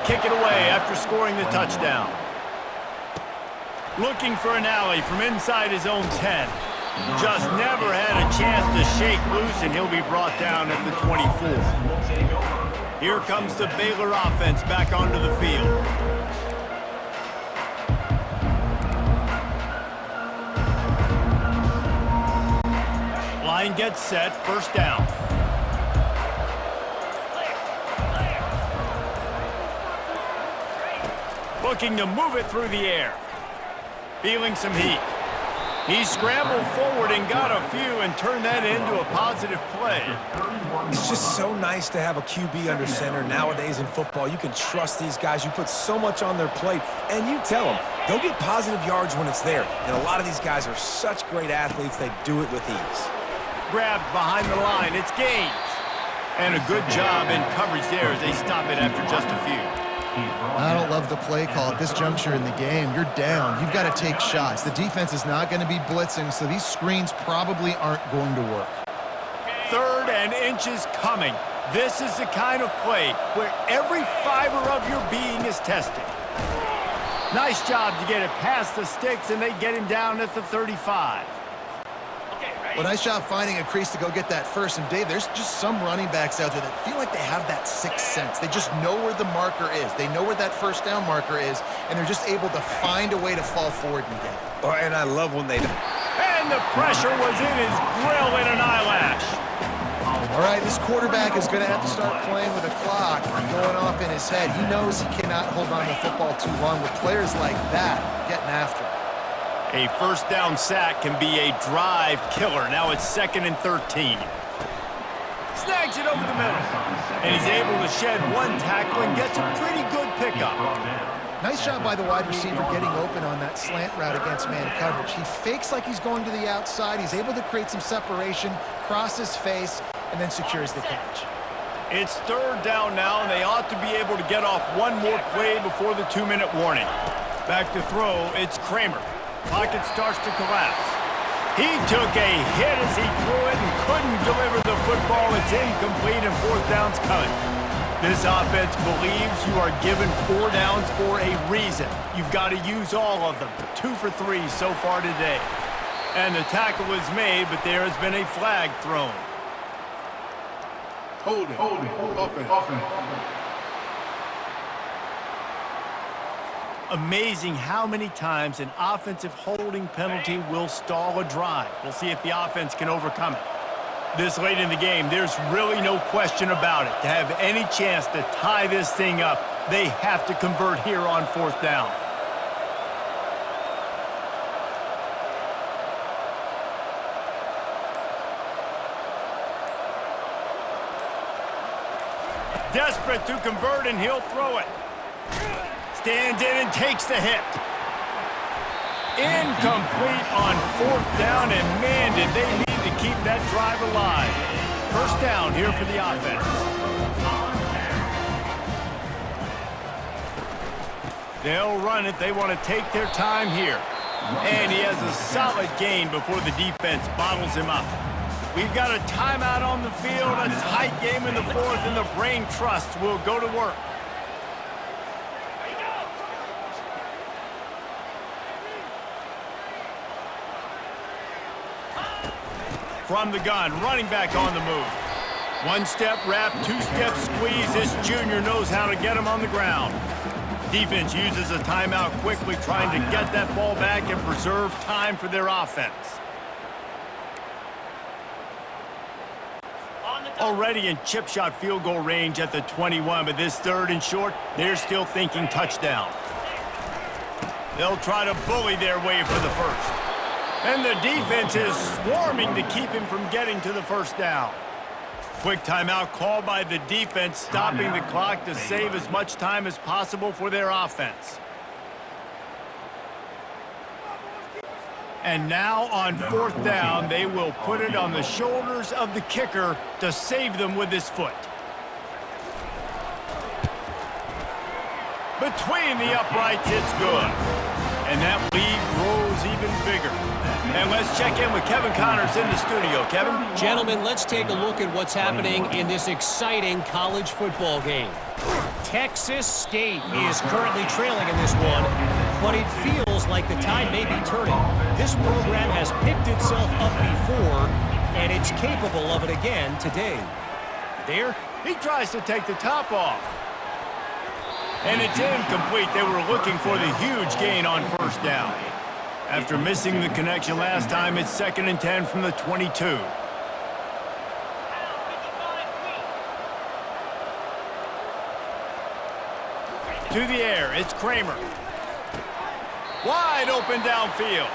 kick it away after scoring the touchdown. Looking for an alley from inside his own 10. Just never had a chance to shake loose, and he'll be brought down at the 24. Here comes the Baylor offense back onto the field. Line gets set, first down. Looking to move it through the air. Feeling some heat. He scrambled forward and got a few and turned that into a positive play. It's just so nice to have a QB under center. Nowadays in football, you can trust these guys. You put so much on their plate, and you tell them, go get positive yards when it's there. And a lot of these guys are such great athletes, they do it with ease. Grabbed behind the line, it's Gaines. And a good job in coverage there as they stop it after just a few. I don't love the play call at this juncture in the game. You're down. You've got to take shots. The defense is not going to be blitzing, so these screens probably aren't going to work. 3rd and inches coming. This is the kind of play where every fiber of your being is tested. Nice job to get it past the sticks, and they get him down at the 35. Well, nice job finding a crease to go get that first. And, Dave, there's just some running backs out there that feel like they have that sixth sense. They just know where the marker is. They know where that first down marker is, and they're just able to find a way to fall forward and get it. Oh, and I love when they do. And the pressure was in his grill in an eyelash. All right, this quarterback is going to have to start playing with a clock going off in his head. He knows he cannot hold on to the football too long with players like that getting after him. A first down sack can be a drive killer. Now it's 2nd and 13. Snags it over the middle. And he's able to shed one tackle and gets a pretty good pickup. Nice job by the wide receiver getting open on that slant route against man coverage. He fakes like he's going to the outside. He's able to create some separation, cross his face, and then secures the catch. It's 3rd down now, and they ought to be able to get off one more play before the 2-minute warning. Back to throw, it's Kramer. Pocket starts to collapse. He took a hit as he threw it and couldn't deliver the football. It's incomplete and 4th down's coming. This offense believes you are given 4 downs for a reason. You've got to use all of them. 2 for 3 so far today. And the tackle is made, but there has been a flag thrown. Hold it, offense. Amazing how many times an offensive holding penalty will stall a drive. We'll see if the offense can overcome it. This late in the game, there's really no question about it. To have any chance to tie this thing up, they have to convert here on 4th down. Desperate to convert, and he'll throw it. Stands in and takes the hit. Incomplete on 4th down, and man, did they need to keep that drive alive. First down here for the offense. They'll run it. They want to take their time here. And he has a solid gain before the defense bottles him up. We've got a timeout on the field, a tight game in the 4th, and the brain trust will go to work. From the gun, running back on the move. 1-step wrap, 2-step squeeze. This junior knows how to get him on the ground. Defense uses a timeout quickly, trying to get that ball back and preserve time for their offense. Already in chip shot field goal range at the 21, but this 3rd and short, they're still thinking touchdown. They'll try to bully their way for the first. And the defense is swarming to keep him from getting to the first down. Quick timeout called by the defense, stopping the clock to save as much time as possible for their offense. And now on 4th down, they will put it on the shoulders of the kicker to save them with his foot. Between the uprights, it's good. And that lead grows even bigger. And let's check in with Kevin Connors in the studio. Kevin? Gentlemen, let's take a look at what's happening in this exciting college football game. Texas State is currently trailing in this one, but it feels like the tide may be turning. This program has picked itself up before, and it's capable of it again today. There, he tries to take the top off. And it's incomplete. They were looking for the huge gain on first down. After missing the connection last time, it's 2nd and 10 from the 22. To the air, it's Kramer. Wide open downfield.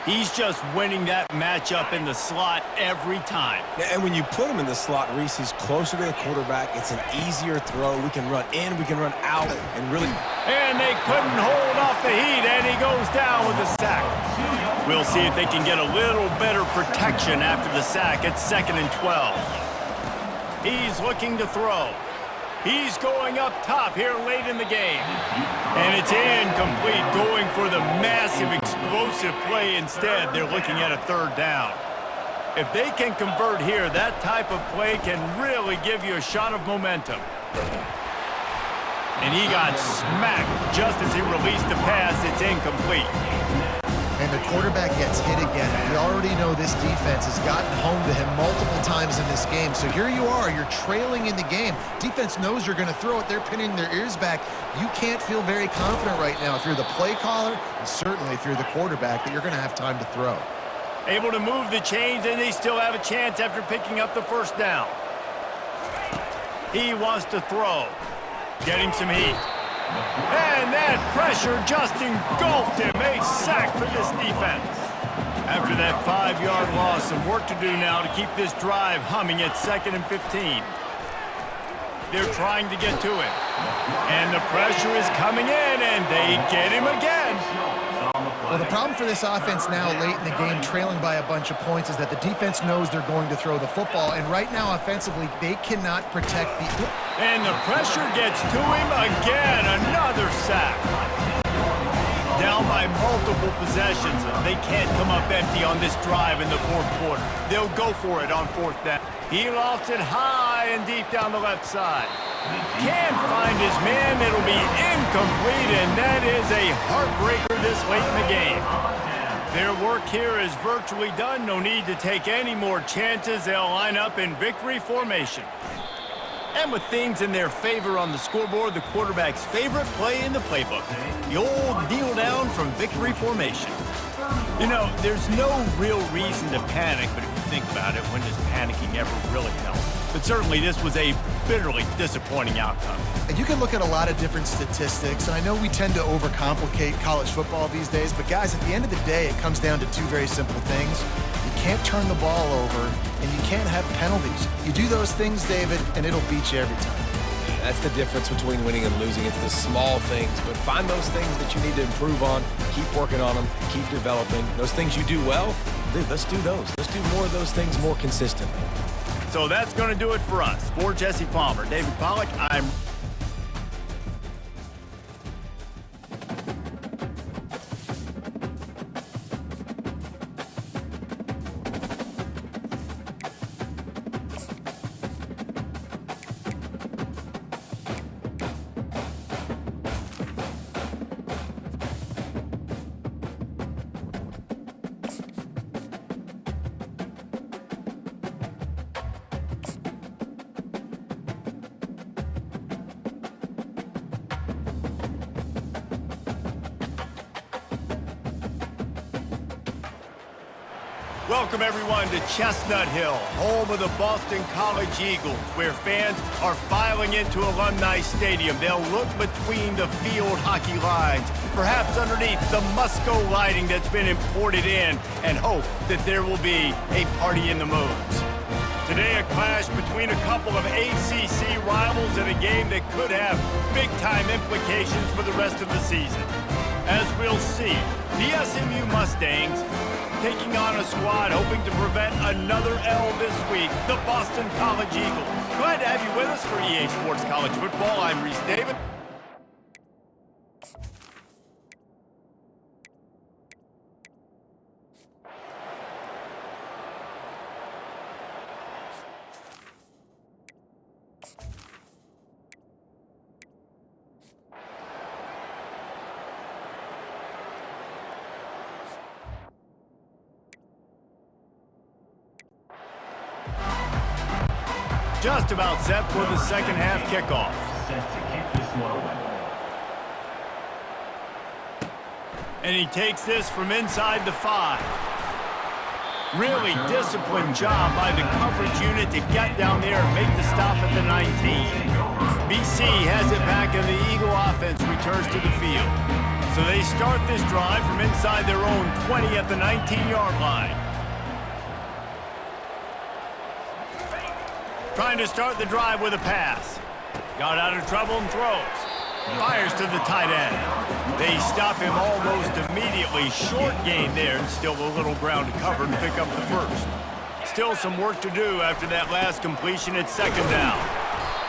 He's just winning that matchup in the slot every time. And when you put him in the slot, Reese, he's closer to the quarterback. It's an easier throw. We can run in, we can run out, and really... And they couldn't hold off the heat, and he goes down with a sack. We'll see if they can get a little better protection after the sack. It's 2nd and 12. He's looking to throw. He's going up top here late in the game. And it's incomplete, going for the massive explosive play instead. They're looking at a 3rd down. If they can convert here, that type of play can really give you a shot of momentum. And he got smacked just as he released the pass. It's incomplete. And the quarterback gets hit again. We already know this defense has gotten home to him multiple times in this game. So here you are, you're trailing in the game. Defense knows you're going to throw it. They're pinning their ears back. You can't feel very confident right now if you're the play caller, and certainly if you're the quarterback, that you're going to have time to throw. Able to move the chains, and they still have a chance after picking up the 1st down. He wants to throw. Getting some heat. And that pressure just engulfed him. A sack for this defense. After that 5-yard loss, some work to do now to keep this drive humming at 2nd and 15. They're trying to get to him. And the pressure is coming in, and they get him again. Well, the problem for this offense now late in the game, trailing by a bunch of points, is that the defense knows they're going to throw the football. And right now, offensively, they cannot protect the... And the pressure gets to him again. Another sack. Down by multiple possessions. They can't come up empty on this drive in the 4th quarter. They'll go for it on 4th down. He lofts it high and deep down the left side. Can't find his man. It'll be incomplete, and that is a heartbreaker this late in the game. Their work here is virtually done. No need to take any more chances. They'll line up in victory formation. And with things in their favor on the scoreboard, the quarterback's favorite play in the playbook, the old kneel down from victory formation. You know, there's no real reason to panic, but if you think about it, when does panicking ever really help? But certainly this was a bitterly disappointing outcome. And you can look at a lot of different statistics, and I know we tend to overcomplicate college football these days, but guys, at the end of the day, it comes down to 2 very simple things. You can't turn the ball over, and you can't have penalties. You do those things, David, and it'll beat you every time. That's the difference between winning and losing. It's the small things, but find those things that you need to improve on, keep working on them, keep developing. Those things you do well, dude, let's do those. Let's do more of those things more consistently. So that's going to do it for us. For Jesse Palmer, David Pollack, I'm... Welcome, everyone, to Chestnut Hill, home of the Boston College Eagles, where fans are filing into Alumni Stadium. They'll look between the field hockey lines, perhaps underneath the Musco lighting that's been imported in, and hope that there will be a party in the moons. Today, a clash between a couple of ACC rivals in a game that could have big-time implications for the rest of the season. As we'll see, the SMU Mustangs taking on a squad hoping to prevent another L this week, the Boston College Eagles. Glad to have you with us for EA Sports College Football. I'm Reese David. just about set for the second half kickoff. And he takes this from inside the 5. Really disciplined job by the coverage unit to get down there and make the stop at the 19. BC has it back and the Eagle offense returns to the field. So they start this drive from inside their own 20 at the 19-yard line. Trying to start the drive with a pass. Got out of trouble and throws. Fires to the tight end. They stop him almost immediately. Short gain there and still a little ground to cover and pick up the first. Still some work to do after that last completion at second down.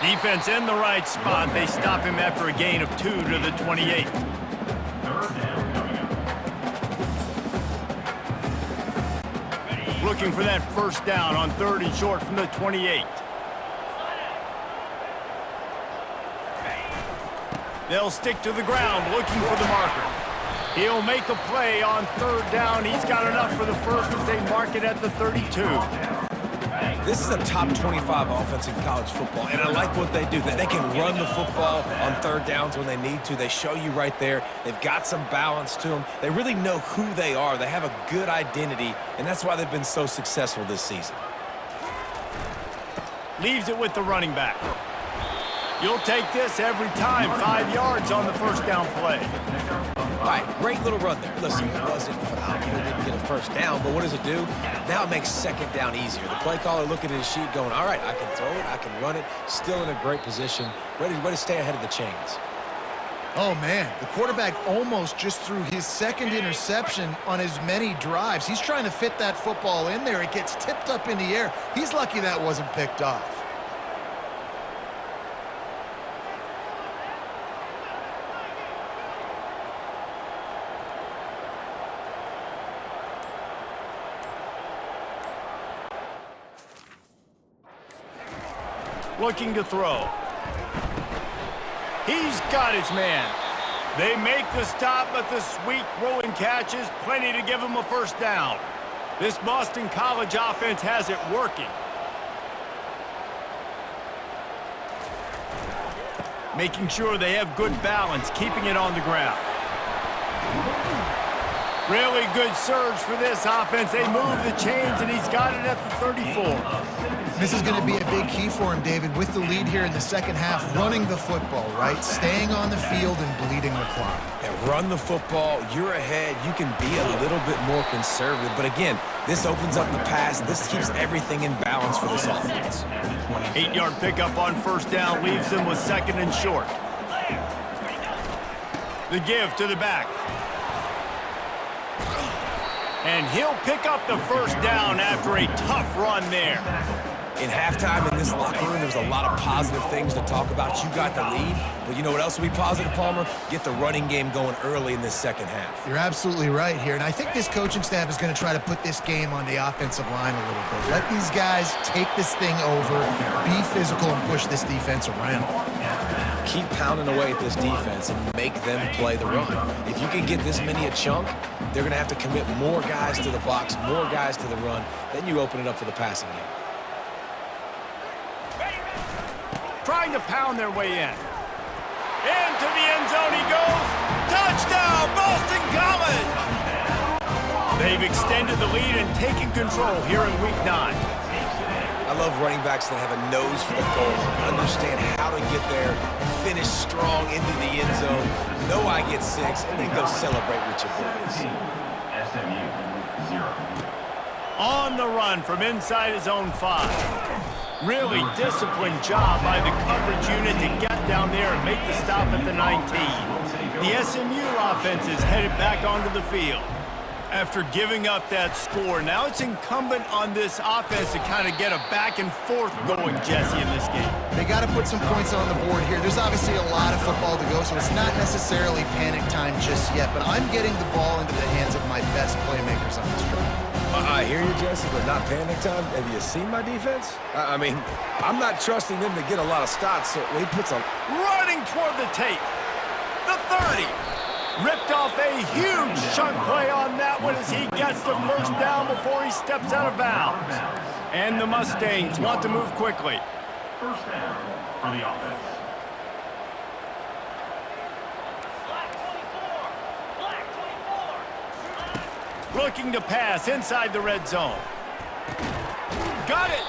Defense in the right spot. They stop him after a gain of 2 to the 28. Looking for that first down on 3rd and short from the 28. They'll stick to the ground looking for the marker. He'll make a play on 3rd down. He's got enough for the first as they mark it at the 32. This is a top 25 offense in college football, and I like what they do. They can run the football on 3rd downs when they need to. They show you right there. They've got some balance to them. They really know who they are. They have a good identity, and that's why they've been so successful this season. Leaves it with the running back. You'll take this every time. 5 yards on the first down play. All right, great little run there. Listen, it wasn't phenomenal. He didn't get a first down, but what does it do? Now it makes second down easier. The play caller looking at his sheet going, all right, I can throw it, I can run it. Still in a great position. Ready to stay ahead of the chains. Oh, man, the quarterback almost just threw his second interception on as many drives. He's trying to fit that football in there. It gets tipped up in the air. He's lucky that wasn't picked off. Looking to throw. He's got his man. They make the stop, but the sweet throwing catch is plenty to give him a first down. This Boston College offense has it working. Making sure they have good balance, keeping it on the ground. Really good surge for this offense. They move the chains, and he's got it at the 34. This is going to be a big key for him, David, with the lead here in the second half, running the football, right? Staying on the field and bleeding the clock. And run the football, you're ahead, you can be a little bit more conservative. But again, this opens up the pass. This keeps everything in balance for this offense. 8-yard pickup on first down leaves them with 2nd and short. The give to the back. And he'll pick up the first down after a tough run there. In halftime in this locker room, there's a lot of positive things to talk about. You got the lead, but you know what else will be positive, Palmer? Get the running game going early in this second half. You're absolutely right here, and I think this coaching staff is going to try to put this game on the offensive line a little bit. Let these guys take this thing over, be physical, and push this defense around. Keep pounding away at this defense and make them play the run. If you can get this many a chunk, they're going to have to commit more guys to the box, more guys to the run. Then you open it up for the passing game. Trying to pound their way in. Into the end zone he goes. Touchdown, Boston College! They've extended the lead and taken control here in Week 9. I love running backs that have a nose for the goal line, understand how to get there, finish strong into the end zone, know I get 6, and then go celebrate with your boys. On the run from inside his own 5. Really disciplined job by the coverage unit to get down there and make the stop at the 19. The SMU offense is headed back onto the field. After giving up that score, now it's incumbent on this offense to kind of get a back and forth going, Jesse, in this game. They got to put some points on the board here. There's obviously a lot of football to go, so it's not necessarily panic time just yet, but I'm getting the ball into the hands of my best playmakers on this drive. I hear you, Jesse, but not panic time. Have you seen my defense? I mean, I'm not trusting them to get a lot of stops, so he puts a... Running toward the tape. The 30. Ripped off a huge chunk play on that one as he gets the first down before he steps out of bounds. And the Mustangs want to move quickly. First down for the offense. Looking to pass inside the red zone. Got it.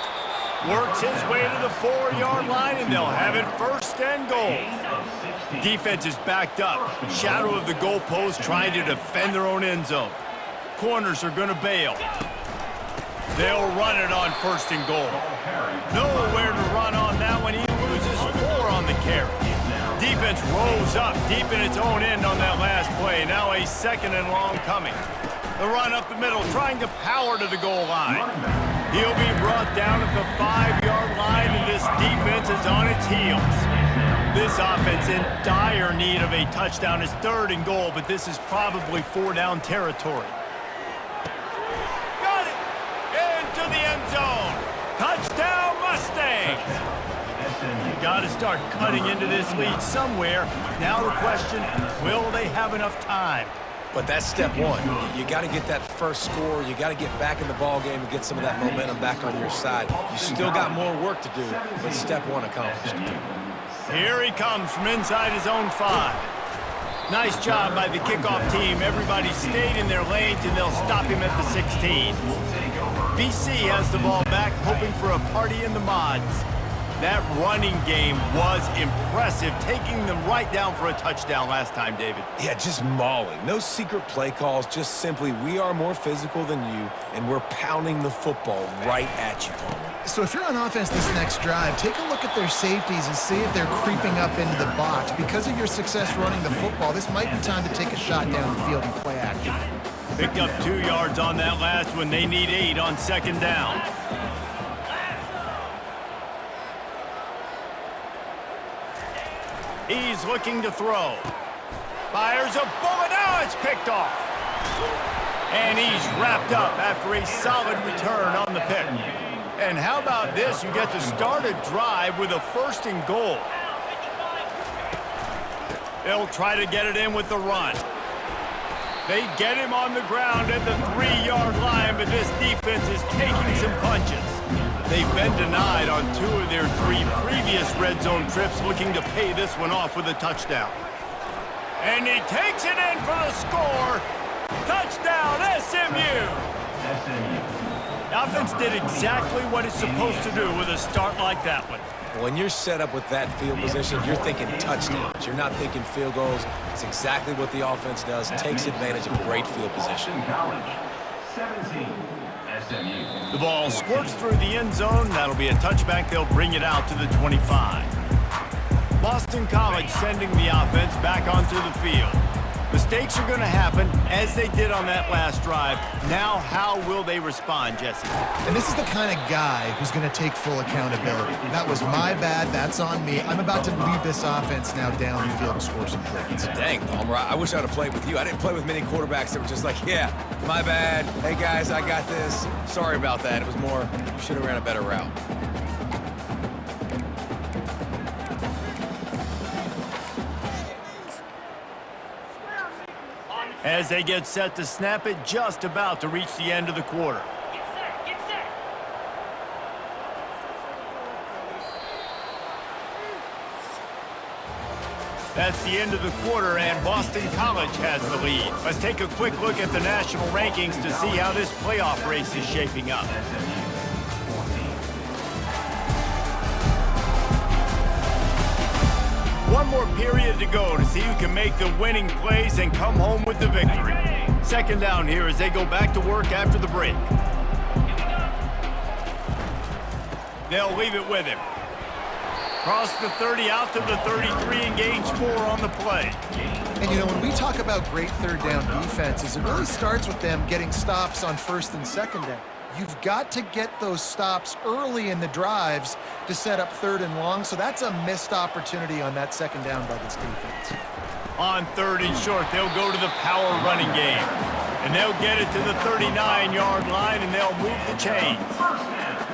Works his way to the 4-yard line, and they'll have it first and goal. Defense is backed up. Shadow of the goalpost trying to defend their own end zone. Corners are going to bail. They'll run it on first and goal. Nowhere to run on that one. He loses 4 on the carry. Defense rolls up deep in its own end on that last play. Now a second and long coming. The run up the middle, trying to power to the goal line. He'll be brought down at the 5-yard line, and this defense is on its heels. This offense in dire need of a touchdown. Is third and goal, but this is probably 4-down territory. Got it! Into the end zone. Touchdown, Mustangs! Got to start cutting into this lead somewhere. Now the question, will they have enough time? But that's step one. You got to get that first score. You got to get back in the ball game and get some of that momentum back on your side. You still got more work to do, but step one accomplished. Here he comes from inside his own 5. Nice job by the kickoff team. Everybody stayed in their lanes, and they'll stop him at the 16. BC has the ball back, hoping for a party in the mods. That running game was impressive, taking them right down for a touchdown last time, David. Yeah, just mauling. No secret play calls, just simply we are more physical than you, and we're pounding the football right at you, Palmer. So if you're on offense this next drive, take a look at their safeties and see if they're creeping up into the box. Because of your success running the football, this might be time to take a shot down the field and play action. Picked up 2 yards on that last one. They need 8 on second down. He's looking to throw. Fires a bullet. Now it's picked off. And he's wrapped up after a solid return on the pick. And how about this? You get to start a drive with a first and goal. They'll try to get it in with the run. They get him on the ground at the 3-yard line, but this defense is taking some punches. They've been denied on 2 of their 3 previous red zone trips, looking to pay this one off with a touchdown. And he takes it in for the score. Touchdown, SMU! The offense did exactly what it's supposed to do with a start like that one. When you're set up with that field position, you're thinking touchdowns. You're not thinking field goals. It's exactly what the offense does, takes advantage of great field position. 17. The ball squirts through the end zone. That'll be a touchback. They'll bring it out to the 25. Boston College sending the offense back onto the field. Mistakes are going to happen, as they did on that last drive. Now, how will they respond, Jesse? And this is the kind of guy who's going to take full accountability. That was my bad. That's on me. I'm about to lead this offense now down the field and score some points. Dang, Palmer, I wish I would have played with you. I didn't play with many quarterbacks that were just like, yeah, my bad. Hey, guys, I got this. Sorry about that. It was more, you should have ran a better route. As they get set to snap it, just about to reach the end of the quarter. Get set. That's the end of the quarter, and Boston College has the lead. Let's take a quick look at the national rankings to see how this playoff race is shaping up. One more period to go to see who can make the winning plays and come home with the victory. Second down here as they go back to work after the break. They'll leave it with him. Cross the 30 out to the 33, engage 4 on the play. And, you know, when we talk about great third down defenses, it really starts with them getting stops on first and second down. You've got to get those stops early in the drives to set up third and long, so that's a missed opportunity on that second down by this defense. On third and short, they'll go to the power running game. And they'll get it to the 39-yard line, and they'll move the chains.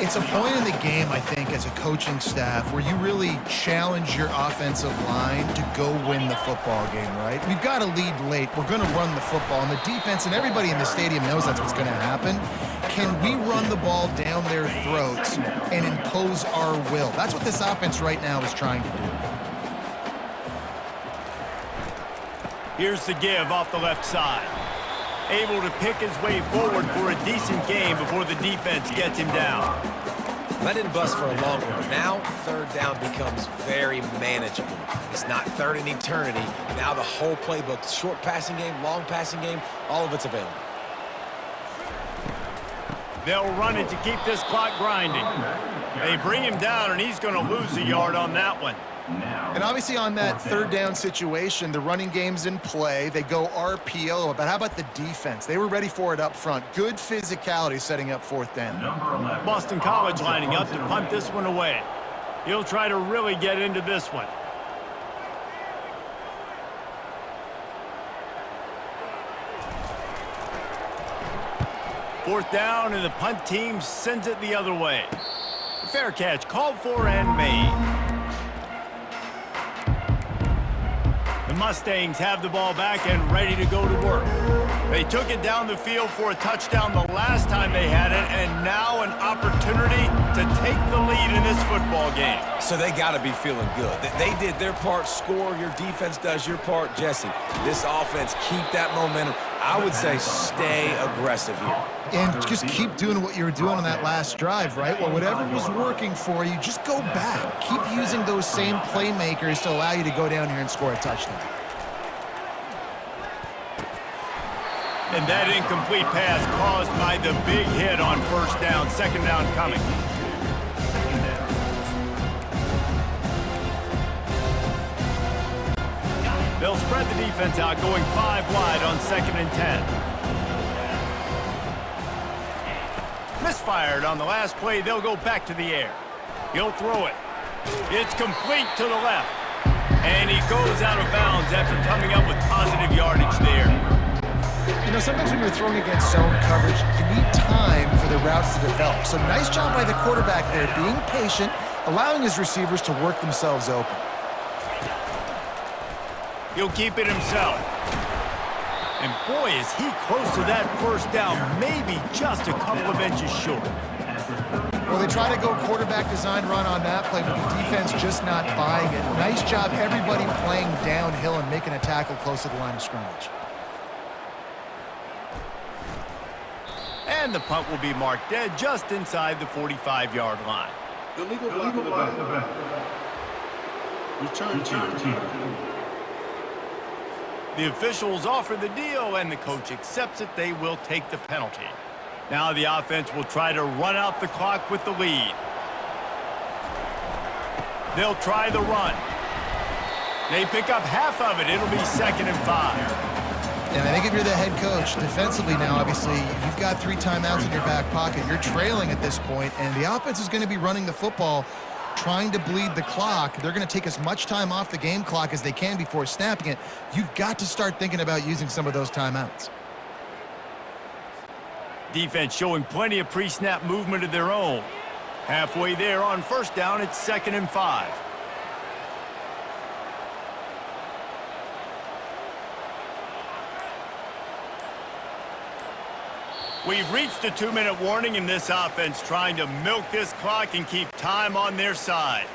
It's a point in the game, I think, as a coaching staff where you really challenge your offensive line to go win the football game, right? We've got to lead late. We're going to run the football. And the defense and everybody in the stadium knows that's what's going to happen. can we run the ball down their throats and impose our will? That's what this offense right now is trying to do. Here's the give off the left side. Able to pick his way forward for a decent game before the defense gets him down. That didn't bust for a long one, but now third down becomes very manageable. It's not third in eternity. Now the whole playbook, short passing game, long passing game, all of it's available. They'll run it to keep this clock grinding. They bring him down, and he's going to lose a yard on that one. And obviously on that third down situation, the running game's in play. They go RPO, but how about the defense? They were ready for it up front. Good physicality setting up fourth down. Boston College lining up to punt this one away. He'll try to really get into this one. Fourth down, and the punt team sends it the other way. Fair catch called for and made. The Mustangs have the ball back and ready to go to work. They took it down the field for a touchdown the last time they had it, and now an opportunity to take the lead in this football game. So they got to be feeling good. They did their part, score. Your defense does your part. Jesse, this offense, keep that momentum. I would say stay aggressive here. And just keep doing what you were doing on that last drive, right? Well, whatever was working for you, just go back. Keep using those same playmakers to allow you to go down here and score a touchdown. And that incomplete pass caused by the big hit on first down. Second down coming. They'll spread the defense out, going 5 wide on 2nd and 10. Misfired on the last play. They'll go back to the air. He'll throw it. It's complete to the left. And he goes out of bounds after coming up with positive yardage there. You know, sometimes when you're throwing against zone coverage, you need time for the routes to develop. So nice job by the quarterback there, being patient, allowing his receivers to work themselves open. He'll keep it himself. And boy, is he close to that first down, maybe just a couple of inches short. Well, they try to go quarterback design run on that play, but the defense just not buying it. Nice job, everybody playing downhill and making a tackle close to the line of scrimmage. And the punt will be marked dead just inside the 45-yard line. The legal back. Return team. The officials offer the deal, and the coach accepts it. They will take the penalty. Now the offense will try to run out the clock with the lead. They'll try the run. They pick up half of it. It'll be 2nd and 5. And I think if you're the head coach, defensively now, obviously, you've got 3 timeouts in your back pocket. You're trailing at this point, and the offense is going to be running the football, trying to bleed the clock. They're going to take as much time off the game clock as they can before snapping it. You've got to start thinking about using some of those timeouts. Defense showing plenty of pre-snap movement of their own. Halfway there on first down, it's 2nd and 5. We've reached a 2-minute warning in this offense, trying to milk this clock and keep time on their side.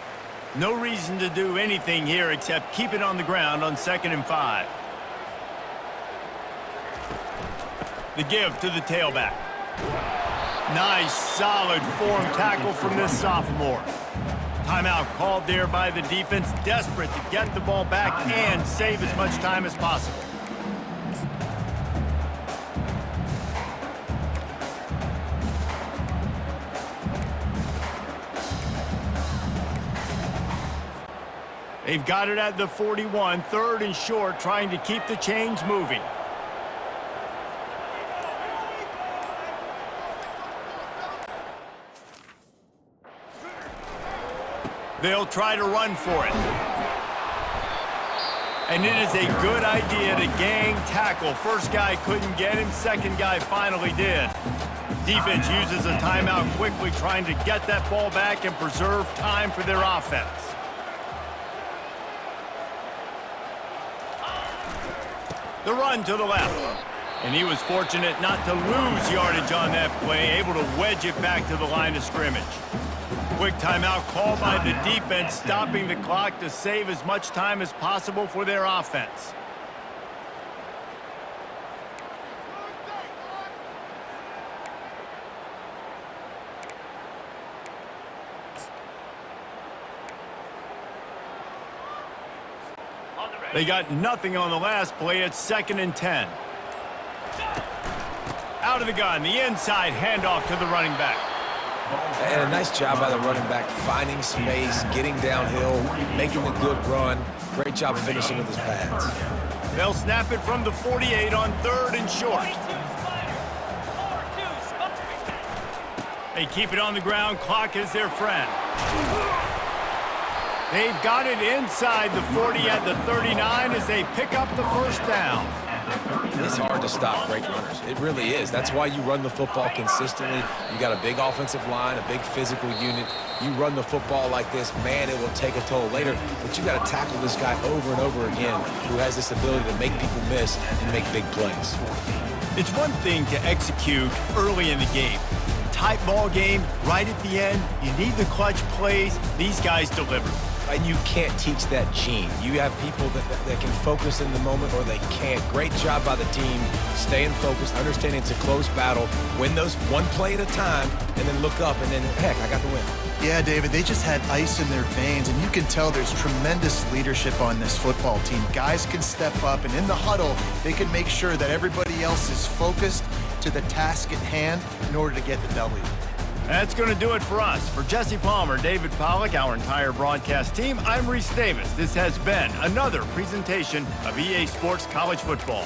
No reason to do anything here except keep it on the ground on 2nd and 5. The give to the tailback. Nice, solid form tackle from this sophomore. Timeout called there by the defense, desperate to get the ball back and save as much time as possible. They've got it at the 41, 3rd and short, trying to keep the chains moving. They'll try to run for it. And it is a good idea to gang tackle. First guy couldn't get him, second guy finally did. Defense uses a timeout quickly, trying to get that ball back and preserve time for their offense. The run to the left. And he was fortunate not to lose yardage on that play, able to wedge it back to the line of scrimmage. Quick timeout called by the defense, stopping the clock to save as much time as possible for their offense. They got nothing on the last play. It's 2nd and 10. Out of the gun, the inside handoff to the running back. And a nice job by the running back, finding space, getting downhill, making a good run. Great job finishing with his pads. They'll snap it from the 48 on 3rd and short. They keep it on the ground. Clock is their friend. They've got it inside the 40 at the 39 as they pick up the first down. It's hard to stop great runners. It really is. That's why you run the football consistently. You got a big offensive line, a big physical unit. You run the football like this, man, it will take a toll later. But you got to tackle this guy over and over again who has this ability to make people miss and make big plays. It's one thing to execute early in the game. Tight ball game, right at the end, you need the clutch plays. These guys deliver. And you can't teach that gene. You have people that can focus in the moment or they can't. Great job by the team, staying focused, understanding it's a close battle, win those one play at a time, and then look up and then, heck, I got the win. Yeah, David, they just had ice in their veins, and you can tell there's tremendous leadership on this football team. Guys can step up, and in the huddle, they can make sure that everybody else is focused to the task at hand in order to get the W. That's going to do it for us. For Jesse Palmer, David Pollack, our entire broadcast team, I'm Reese Davis. This has been another presentation of EA Sports College Football.